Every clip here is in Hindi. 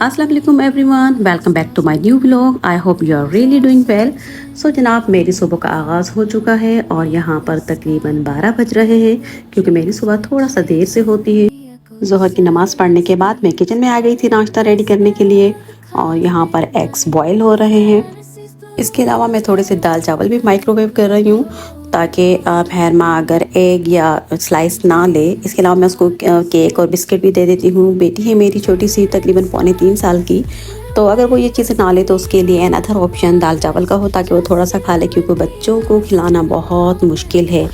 अस्सलाम वालेकुम everyone, welcome back to my new vlog. I hope you are really doing well. So जनाब, मेरी सुबह का आगाज़ हो चुका है और यहाँ पर तकरीबन 12 बज रहे हैं क्योंकि मेरी सुबह थोड़ा सा देर से होती है। ज़ोहर की नमाज़ पढ़ने के बाद मैं किचन में आ गई थी नाश्ता रेडी करने के लिए और यहाँ पर एग्स बॉयल हो रहे हैं। इसके अलावा मैं थोड़े से दाल चावल भी माइक्रोवेव कर रही हूँ ताकि भैर माँ अगर एग या स्लाइस ना ले। इसके अलावा मैं उसको केक और बिस्किट भी दे देती हूँ। बेटी है मेरी छोटी सी, तकरीबन पौने 3 साल की, तो अगर वो ये चीज़ें ना ले तो उसके लिए अनदर ऑप्शन दाल चावल का हो ताकि वो थोड़ा सा खा ले, क्योंकि बच्चों को खिलाना बहुत मुश्किल है।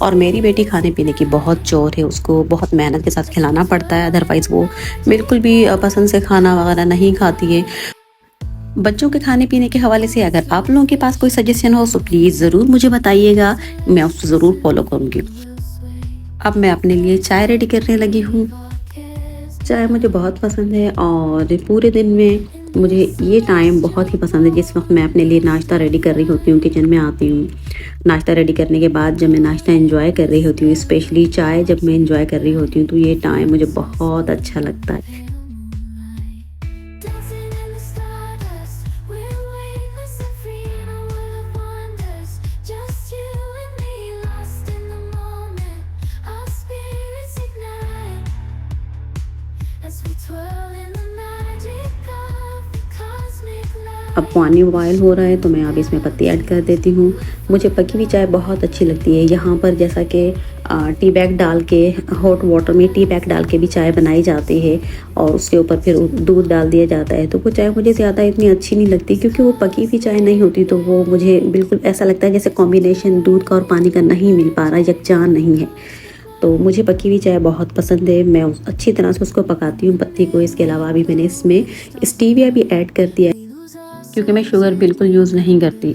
और मेरी बेटी खाने पीने की बहुत चोर है, उसको बहुत मेहनत के साथ खिलाना पड़ता है, अदरवाइज़ वो बिल्कुल भी पसंद से खाना वगैरह नहीं खाती है। बच्चों के खाने पीने के हवाले से अगर आप लोगों के पास कोई सजेशन हो तो प्लीज़ ज़रूर मुझे बताइएगा, मैं उसको ज़रूर फॉलो करूँगी। अब मैं अपने लिए चाय रेडी करने लगी हूँ। चाय मुझे बहुत पसंद है और पूरे दिन में मुझे ये टाइम बहुत ही पसंद है जिस वक्त मैं अपने लिए नाश्ता रेडी कर रही होती हूँ, किचन में आती हूँ। नाश्ता रेडी करने के बाद जब मैं नाश्ता एंजॉय कर रही होती हूँ, स्पेशली चाय जब मैं एंजॉय कर रही होती हूँ, तो ये टाइम मुझे बहुत अच्छा लगता है। अब पानी बॉयल हो रहा है तो मैं अब इसमें पत्ती ऐड कर देती हूँ। मुझे पकी हुई चाय बहुत अच्छी लगती है। यहाँ पर जैसा कि टी बैग डाल के, हॉट वाटर में टी बैग डाल के भी चाय बनाई जाती है और उसके ऊपर फिर दूध डाल दिया जाता है, तो वो चाय मुझे ज़्यादा इतनी अच्छी नहीं लगती क्योंकि वो पकी हुई चाय नहीं होती। तो वो मुझे बिल्कुल ऐसा लगता है जैसे कॉम्बिनेशन दूध का और पानी का नहीं मिल पा रहा, यकजान नहीं है। तो मुझे पकी हुई चाय बहुत पसंद है। मैं अच्छी तरह से उसको पकाती हूँ पत्ती को। इसके अलावा अभी मैंने इसमें स्टीविया भी ऐड कर दिया है क्योंकि मैं शुगर बिल्कुल यूज़ नहीं करती।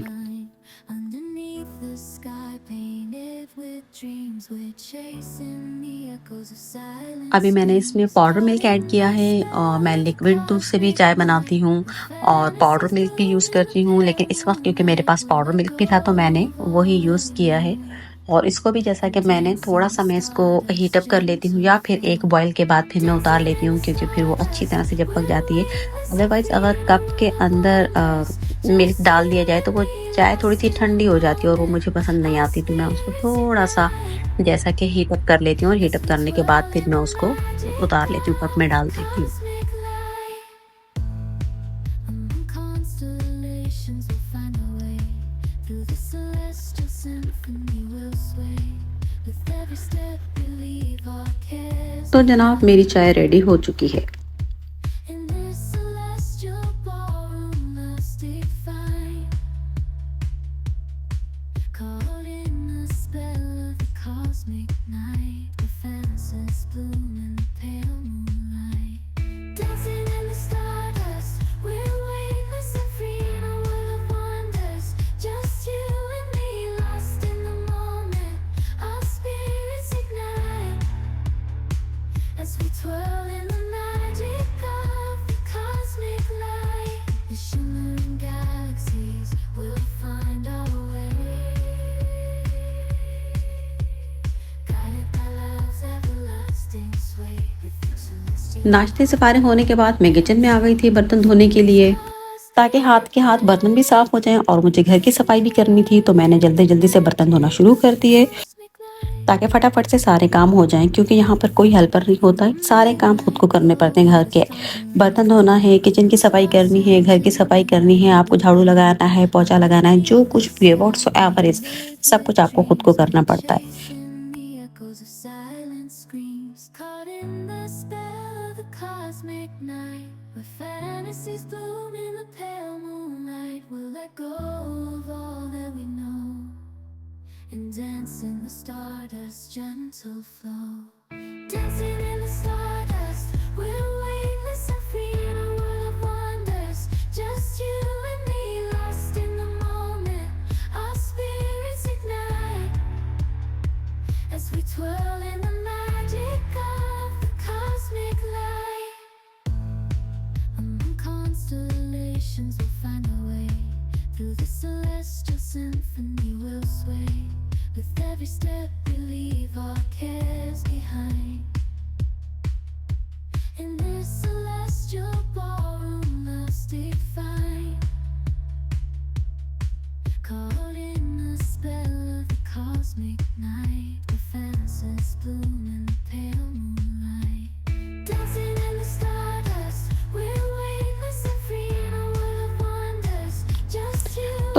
अभी मैंने इसमें पाउडर मिल्क ऐड किया है और मैं लिक्विड दूध से भी चाय बनाती हूँ और पाउडर मिल्क भी यूज़ करती हूँ, लेकिन इस वक्त क्योंकि मेरे पास पाउडर मिल्क भी था तो मैंने वही यूज़ किया है। और इसको भी जैसा कि मैंने थोड़ा सा मैं इसको हीट अप कर लेती हूँ या फिर एक बॉयल के बाद फिर मैं उतार लेती हूँ, क्योंकि फिर वो अच्छी तरह से जब पक जाती है। अदरवाइज़ अगर कप के अंदर मिल्क डाल दिया जाए तो वो चाय थोड़ी सी ठंडी हो जाती है और वो मुझे पसंद नहीं आती। तो मैं उसको थोड़ा सा जैसा कि हीट अप कर लेती हूँ और हीट अप करने के बाद फिर मैं उसको उतार लेती हूँ, कप में डाल देती हूँ। तो जनाब, मेरी चाय रेडी हो चुकी है। नाश्ते से फारिग होने के बाद मैं किचन में आ गई थी बर्तन धोने के लिए, ताकि हाथ के हाथ बर्तन भी साफ़ हो जाएं और मुझे घर की सफाई भी करनी थी। तो मैंने जल्दी जल्दी से बर्तन धोना शुरू कर दिए ताकि फटाफट से सारे काम हो जाएं, क्योंकि यहाँ पर कोई हेल्पर नहीं होता है, सारे काम खुद को करने पड़ते हैं। घर के बर्तन धोना है, किचन की सफाई करनी है, घर की सफाई करनी है, आपको झाड़ू लगाना है, पोछा लगाना है, जो कुछ भी व्हाट्सएवर इज, सब कुछ आपको खुद को करना पड़ता है। And dance in the stardust gentle flow, dancing in the stardust, we're weightless and free in a world of wonders, just you and me lost in the moment, our spirits ignite as we twirl in the magic of the cosmic light. Among constellations we'll find a way, through the celestial symphony we'll sway. With every step we leave our cares behind. In this celestial ballroom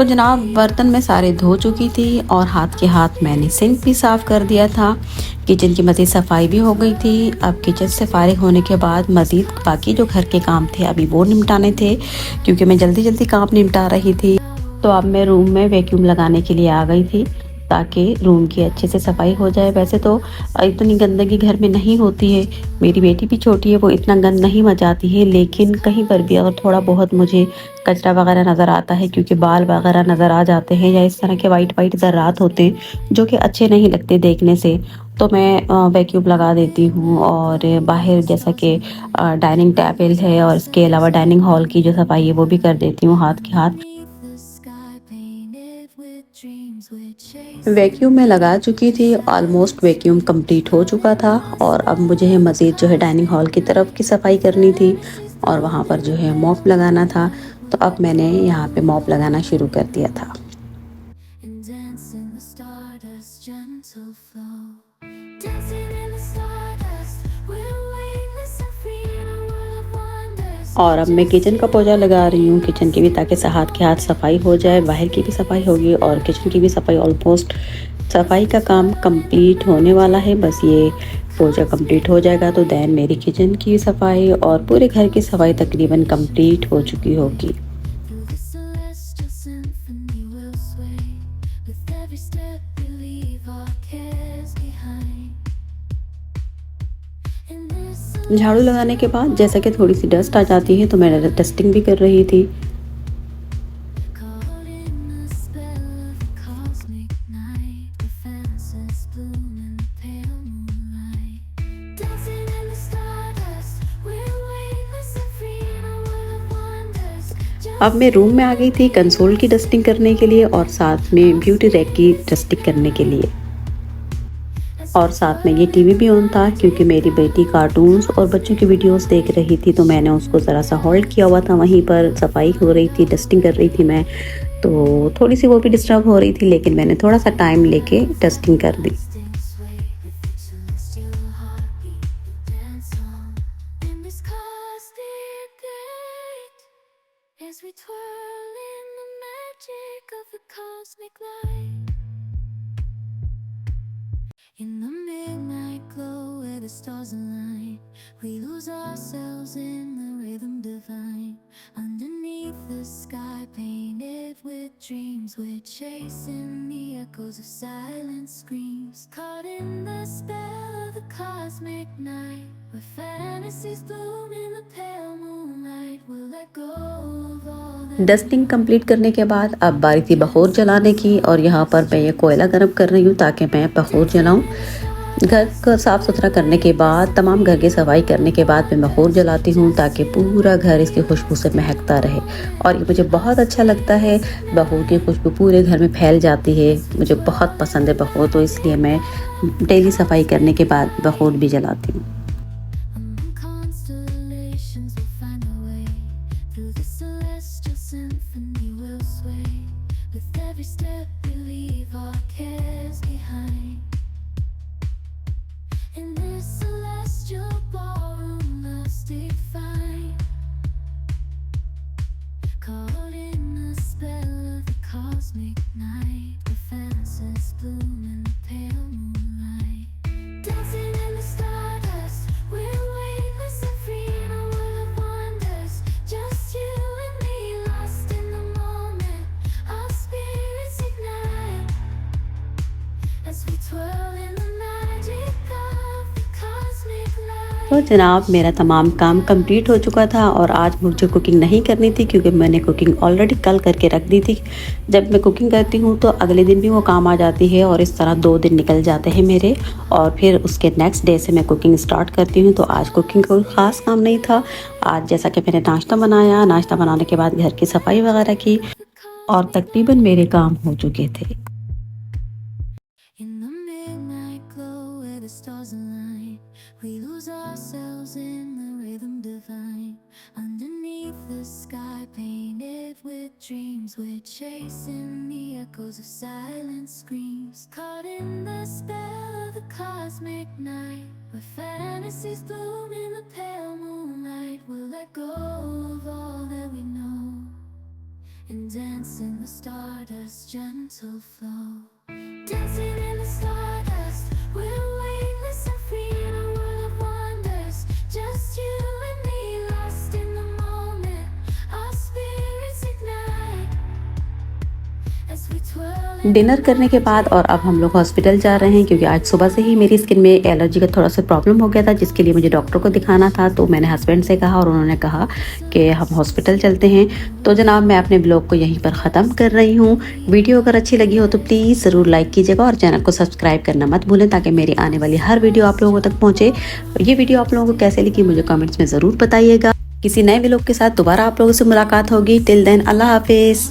तो जनाब बर्तन मैं सारे धो चुकी थी और हाथ के हाथ मैंने सिंक भी साफ़ कर दिया था। किचन की मज़ीद सफाई भी हो गई थी। अब किचन से फारिग होने के बाद मज़ीद बाकी जो घर के काम थे अभी वो निपटाने थे, क्योंकि मैं जल्दी जल्दी काम निपटा रही थी। तो अब मैं रूम में वैक्यूम लगाने के लिए आ गई थी ताकि रूम की अच्छे से सफाई हो जाए। वैसे तो इतनी गंदगी घर में नहीं होती है, मेरी बेटी भी छोटी है, वो इतना गंद नहीं मचाती है, लेकिन कहीं पर भी अगर थोड़ा बहुत मुझे कचरा वगैरह नज़र आता है, क्योंकि बाल वगैरह नज़र आ जाते हैं या इस तरह के वाइट वाइट ज़र्रात होते हैं जो कि अच्छे नहीं लगते देखने से, तो मैं वैक्यूम लगा देती हूँ। और बाहर जैसा कि डाइनिंग टेबल है और इसके अलावा डाइनिंग हॉल की जो सफाई है वो भी कर देती हूँ हाथ के हाथ। वैक्यूम में लगा चुकी थी, ऑलमोस्ट वैक्यूम कंप्लीट हो चुका था और अब मुझे है मज़ीद जो है डाइनिंग हॉल की तरफ की सफाई करनी थी और वहाँ पर जो है मॉप लगाना था। तो अब मैंने यहाँ पे मॉप लगाना शुरू कर दिया था। और अब मैं किचन का पोछा लगा रही हूँ, किचन की भी, ताकि हाथ के हाथ सफाई हो जाए, बाहर की भी सफाई होगी और किचन की भी सफाई। ऑलमोस्ट सफाई का काम कंप्लीट होने वाला है, बस ये पोछा कंप्लीट हो जाएगा तो दैन मेरी किचन की सफाई और पूरे घर की सफाई तकरीबन कंप्लीट हो चुकी होगी। झाड़ू लगाने के बाद जैसा कि थोड़ी सी डस्ट आ जाती है तो मैं डस्टिंग भी कर रही थी। अब मैं रूम में आ गई थी कंसोल की डस्टिंग करने के लिए और साथ में ब्यूटी रैक की डस्टिंग करने के लिए। और साथ में ये टीवी भी ऑन था क्योंकि मेरी बेटी कार्टून्स और बच्चों की वीडियोस देख रही थी, तो मैंने उसको ज़रा सा होल्ड किया हुआ था, वहीं पर सफाई हो रही थी, डस्टिंग कर रही थी मैं। तो थोड़ी सी वो भी डिस्टर्ब हो रही थी, लेकिन मैंने थोड़ा सा टाइम लेके डस्टिंग कर दी। In the midnight glow where the stars align, we lose ourselves in the rhythm divine. Underneath the sky painted with dreams, we're chasing the echoes of silent screams. Caught in the spell of the cosmic night, where fantasies bloom in the pale moonlight. We'll let go of all that. Dusting complete करने के बाद अब बारी थी बखोर जलाने की और यहाँ पर मैं ये कोयला गर्म कर रही हूँ ताकि मैं बखोर जलाऊँ। घर को साफ़ सुथरा करने के बाद, तमाम घर की सफाई करने के बाद मैं बखोर जलाती हूँ ताकि पूरा घर इसकी खुशबू से महकता रहे और ये मुझे बहुत अच्छा लगता है। बखोर की खुशबू पूरे घर में फैल जाती है, मुझे बहुत पसंद है बखोर, तो इसलिए मैं डेली सफाई करने के बाद बखोर भी जलाती हूँ। तो जनाब मेरा तमाम काम कंप्लीट हो चुका था और आज मुझे कुकिंग नहीं करनी थी क्योंकि मैंने कुकिंग ऑलरेडी कल करके रख दी थी। जब मैं कुकिंग करती हूँ तो अगले दिन भी वो काम आ जाती है और इस तरह 2 दिन निकल जाते हैं मेरे और फिर उसके नेक्स्ट डे से मैं कुकिंग स्टार्ट करती हूँ। तो आज कुकिंग कोई ख़ास काम नहीं था। आज जैसा कि मैंने नाश्ता बनाया, नाश्ता बनाने के बाद घर की सफाई वगैरह की और तकरीबन मेरे काम हो चुके थे। We lose ourselves in the rhythm divine. Underneath the sky painted with dreams, we're chasing the echoes of silent screams. Caught in the spell of the cosmic night, where fantasies bloom in the pale moonlight. We'll let go of all that we know and dance in the stars. gentle flow. Dancing in the stardust, we're weightless and free in a world of wonders. Just you and me, lost in the moment. Our spirits ignite as we twirl. Dinner करने के बाद और अब हम लोग हॉस्पिटल जा रहे हैं क्योंकि आज सुबह से ही मेरी स्किन में एलर्जी का थोड़ा सा प्रॉब्लम हो गया था, जिसके लिए मुझे डॉक्टर को दिखाना था। तो मैंने हस्बैंड से कहा और उन्होंने कहा कि हम हॉस्पिटल चलते हैं। तो जनाब मैं अपने ब्लॉग को यहीं पर ख़त्म कर रही हूँ। वीडियो अगर अच्छी लगी हो तो प्लीज़ ज़रूर लाइक कीजिएगा और चैनल को सब्सक्राइब करना मत भूलें ताकि मेरी आने वाली हर वीडियो आप लोगों तक पहुँचे। ये वीडियो आप लोगों को कैसे लगी मुझे कमेंट्स में ज़रूर बताइएगा। किसी नए व्लॉग के साथ दोबारा आप लोगों से मुलाकात होगी। टिल देन अल्लाह हाफिज़।